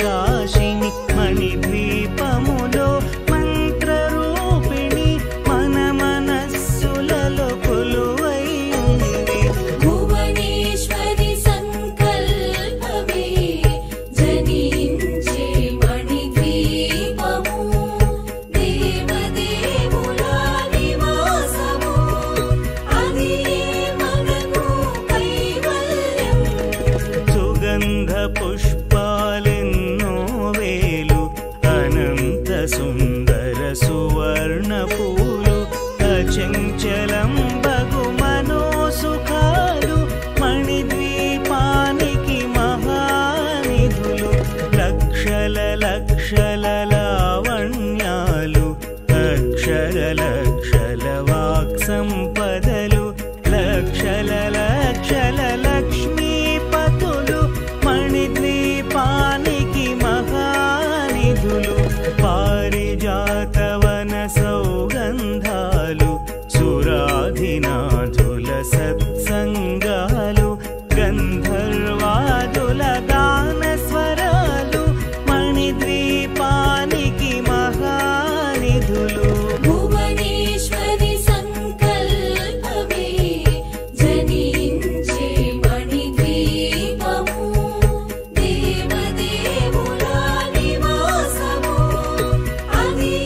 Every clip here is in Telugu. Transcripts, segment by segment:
ప్రకాశిని మణిద్వీపములో మంత్రరూపిణి మన మనస్సులలో కొలువై ఉంది. భువనేశ్వరి సంకల్పమే జనించే మణిద్వీపము దేవదేవుల నివాసము అది మనకు కైవల్యం. సుగంధ పుష్పాలెన్నో వేలు అనంత సుందర సువర్ణ పూలు అచంచలం బగు మనోసుఖాలు మణిద్వీపానికి మహానిధులు. లక్షల లక్షల లావణ్యాలు అక్షర లక్షల వాక్ సంపదలు లక్షల లక్షల లక్ష్మీపతులు మణిద్వీపానికి మహానిధులు. పారిజాతవన సౌగంధాలు సురాధినాథుల సత్సంగాలు గంధర్వాదుల గాన స్వరాలు మణిద్వీపానికి మహానిధులు. భువనేశ్వరి సంకల్పమే జనించే మణిద్వీపము దేవదేవుల నివాసము అది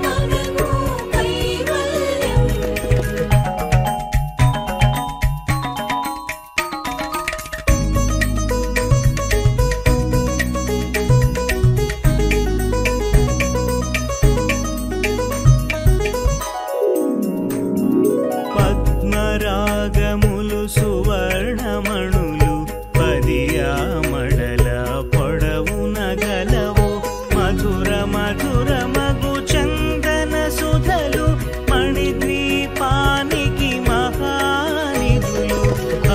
మనకు కైవల్యం. పద్మరాగములు సువర్ణమణులు పదియామడల పొడవున గలవు మధుర మధుర మగు చందన సుధలు మణిద్వీపానికి మహానిధులు.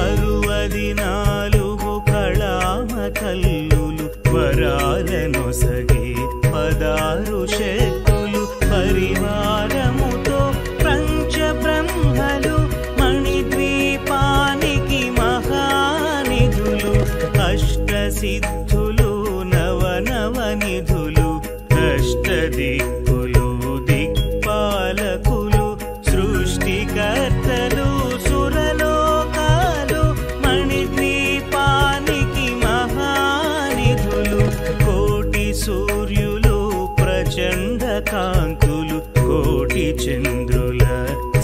64 కళామ కల్లులు వరాలనొసగే 16 శక్తులు పరివారముతో పంచబ్రహ్మలు మణిద్వీపానికి మహానిధులు. అష్టసిద్ధులు నవనవనిధులు అష్టదిక్కులు దిక్పాలకులు సృష్టికర్తలు సురలోకాలు మణిద్వీపానికి మహానిధులు. కోటి సూర్యులు ప్రచండ కాంతులు కోటి చంద్రుల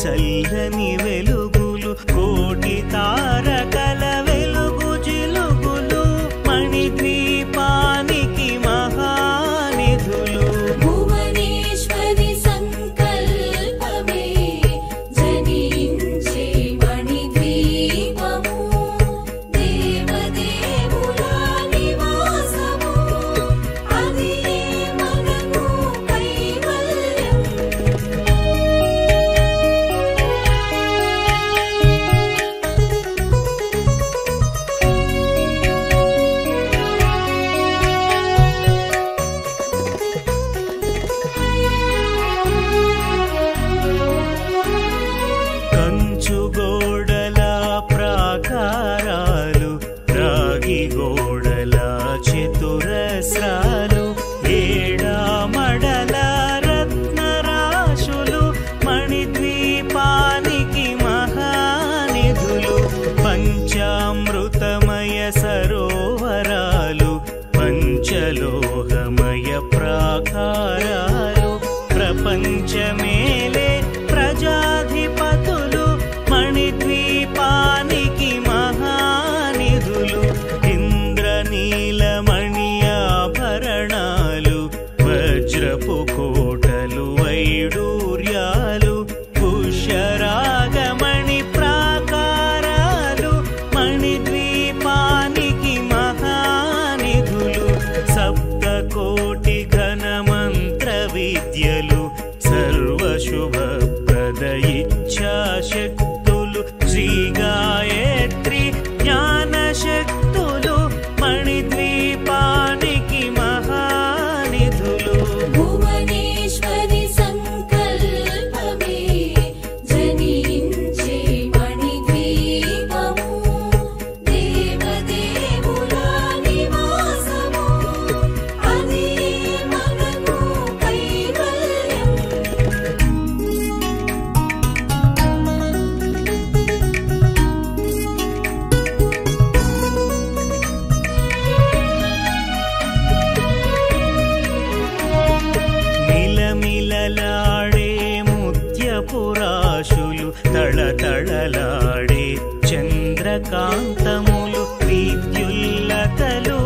చల్లని వెలుగులు కోటి తారకల వెలుగు జిలుగులు మణిద్వీపానికి మహానిధులు. భువనేశ్వరి సంకల్పమే జనించే మణిద్వీపము దేవదేవుల నివాసము అది మనకు కైవల్యం. కంచు గోడల ప్రాకారాలు రాగి గోడల చతురస్రాలు ఏడామడల రత్నరాశులు మణిద్వీపానికి మహానిధులు. పంచామృతమయ సరోవరాలు పంచలోహమయ ప్రాకారాలు ప్రపంచమేలే ప్రజాధిపతులు మణిద్వీపానికి మహానిధులు. ఇంద్రనీలమణి ఆభరణాలు వజ్రపు కోటలు వైడూర్యాలు పుష్యరాగమణి ప్రాకారాలు మణిద్వీపానికి మహానిధులు. సప్తకోటి ఘనమంత్ర విద్యలు సర్వశుభప్రద ఇచ్ఛాశక్తులు శ్రీ గాయత్రి జ్ఞానశక్తులు మణిద్వీపానికి మహానిధులు. భువనే తళతళలాడే చంద్రకాంతములు విద్యుల్లతలు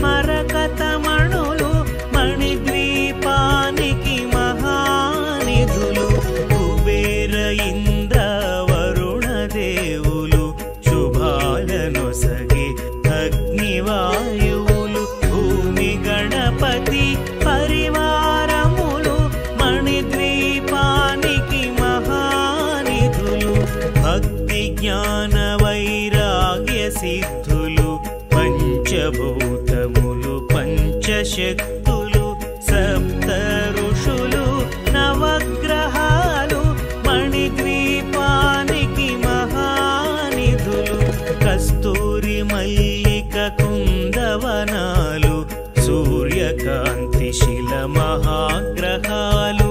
మరకతమణులు మణిద్వీపానికి మహానిధులు కుబేర ఇంద్ర వరుణ దేవులు శుభాలనొసగే అగ్నివాయువులు భూమి గణపతి పరివారములు మణిద్వీపానికి మహానిధులు భక్తి జ్ఞాన వైరాగ్య సిద్ధులు పంచభూతములు పంచశక్తులు సప్త ఋషులు నవగ్రహాలు మణిద్వీపానికి మహానిధులు కస్తూరి మల్లిక కుందవనాలు సూర్యకాంతి శిల మహాగ్రహాలు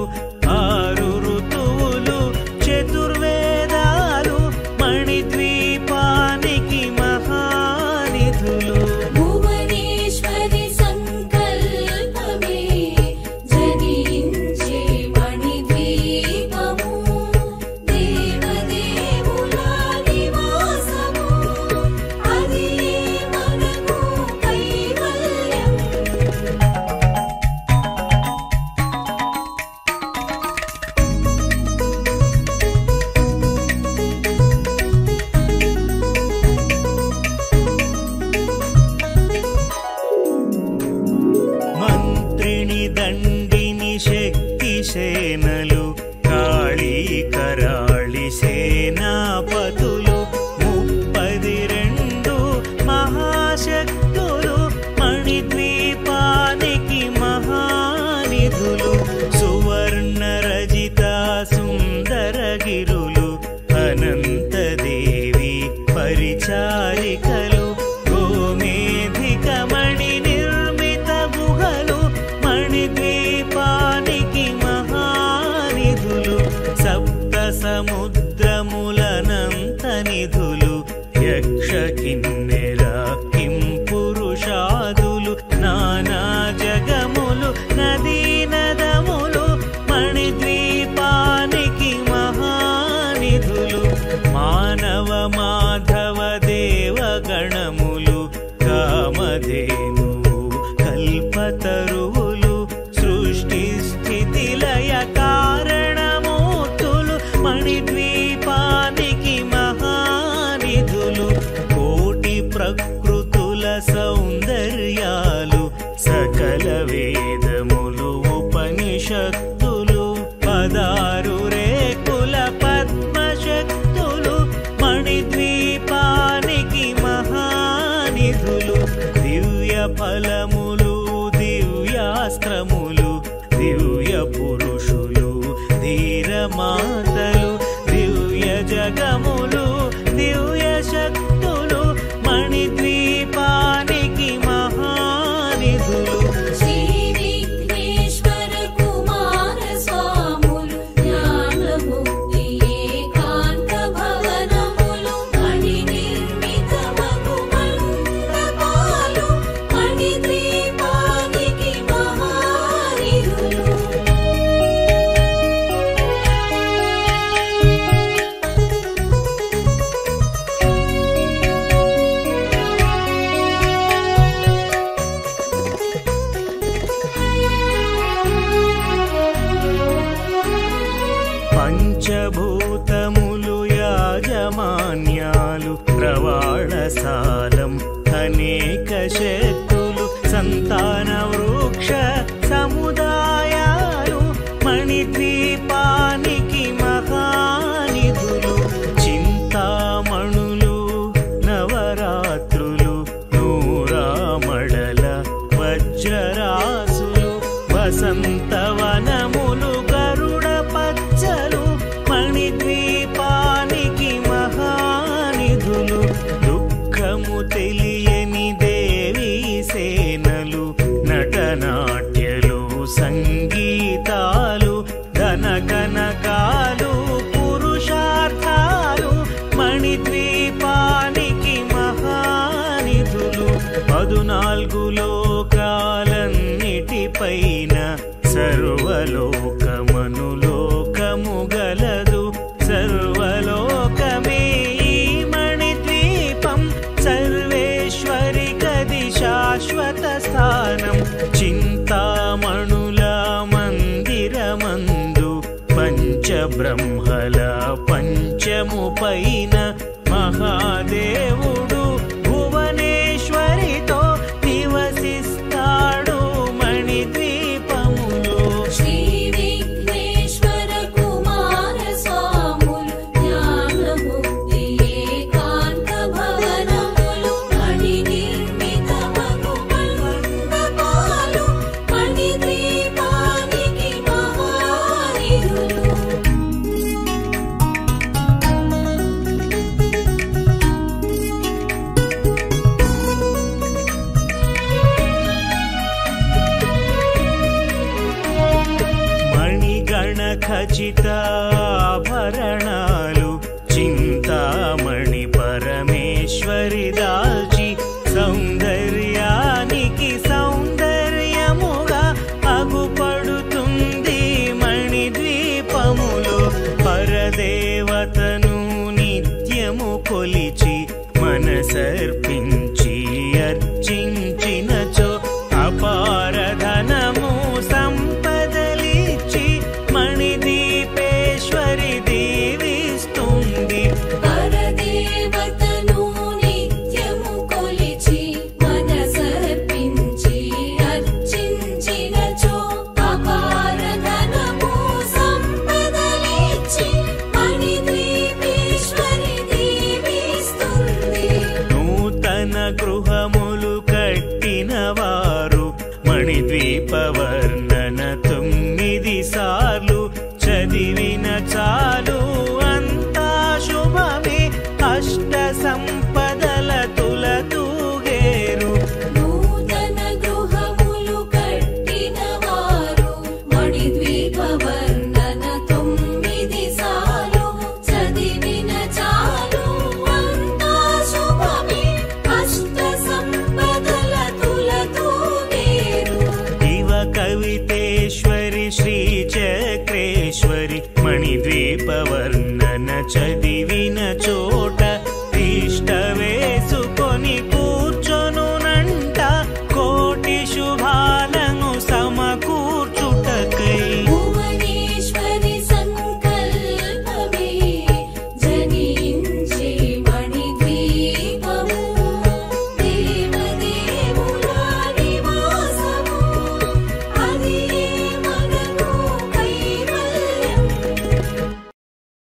ఆరు ఋతువులు చతుర్వేదాలు మణిద్వీపానికి మహానిధులు భువనేశ్వరి సంకల్పమే జనించే మణిద్వీపము దేవదేవుల నివాసము అది మనకు కైవల్యం మంత్రిని దండిని శక్తి సేనలు కాళీ కరాళి సేనాపతులు 32 మహాశక్తులు మణిద్వీపానికి మహానిధులు సువర్ణ రజిత సుందరగిరులు అనంతదేవి పరిచారికలు గోమేధిక మణి నిర్మిత గుహలు మణిద్వీపానికి మహానిధులు సప్త సముద్రములనంత నిధులు యక్ష కిన్నెర కిం పురుషాదులు నానా జగములు నదీ నదములు మణిద్వీపానికి మహానిధులు మానవ మాధవ దేవ గణములు కామధేను కల్పతరువులు సృష్టి స్థితి లయ కారణమూర్తులు మణిద్వీపానికి మహానిధులు కోటి ప్రకృతుల సౌందర్యాలు సకల వేదములు ఉపనిషత్తులు 16 రేకుల పద్మశక్తులు మణిద్వీపానికి మహానిధులు దివ్య ఫలములు దివ్యాస్త్రములు దివ్య పురుషులు ధీరమాతలు దివ్య జగములు దివ్య శక్తులు మణిద్వీపానికి మహానిధులు శ్రీ విఘ్నేశ్వర కుమార స్వాములు జ్ఞానముక్తి ఏకాంత భవనములు మణి నిర్మితమగు మండపాలు మణిద్వీపానికి మహానిధులు పంచభూతములు యాజమాన్యాలు ప్రవాళసాలం అనేక శక్తులు సంతాన వృక్ష సముదాయాలు మణిద్వీపానికి మహానిధులు చింతామణులు నవరాత్రులు నూరామడల వజ్రరాసులు వసంతవనములు గరుడ పచ్చలు మణిద్వీపానికి మహానిధులు దుఃఖము తెలియని దేవీ సేనలు నటనాట్యలు సంగీతాలు ధనకనకాలు పురుషార్థాలు మణిద్వీపానికి మహానిధులు 14 లోకాలన్నిటిపైన సర్వలోకమనులోకము గలదు సర్వలోక బ్రహ్మల పంచము పైన మహాదేవుడు భువనేశ్వరితో నివసిస్తాడు మణిద్వీపములో. శ్రీ విఘ్నేశ్వర కుమార స్వాములు జ్ఞానముక్తి ఏకాంత భవనములు మణి నిర్మితమగు మండపాలు మణిద్వీపానికి మహానిధులు. మణిగణ ఖచితాభరణాలు చింతామణి పరమేశ్వరి దాల్చి సౌందర్యానికి సౌందర్యముగా అగుపడుతుంది మణిద్వీపములో. పరదేవతను నిత్యము కొలిచి మనసర్పించి అర్చించినచో అపారధనము సంపదలిచ్చి మణిదీపేశ్వరి దీవిస్తుంది. పరదేవతను నిత్యము కొలిచి మనసర్పించి అర్చించినచో అపారధనము సంపదలిచ్చి మణిద్వీపేశ్వరి దీవిస్తుంది. నూతన గృహములు కట్టిన వారు మణిద్వీప వర్ణన 9 సార్లు చదివిన చాలు అంతా శుభమే. అష్ట సంపదల తులతూగేరు. నూతన గృహములు కట్టిన వారు మణిద్వీప వర్ణన 9 సార్లు చదివిన చాలు అంతా శుభమే. అష్ట సంపదల తులతూగేరు. ఇవ కవితేశ్వరి శ్రీ చక్రేశ్వరి మణిద్వీప వర్ణన చదివి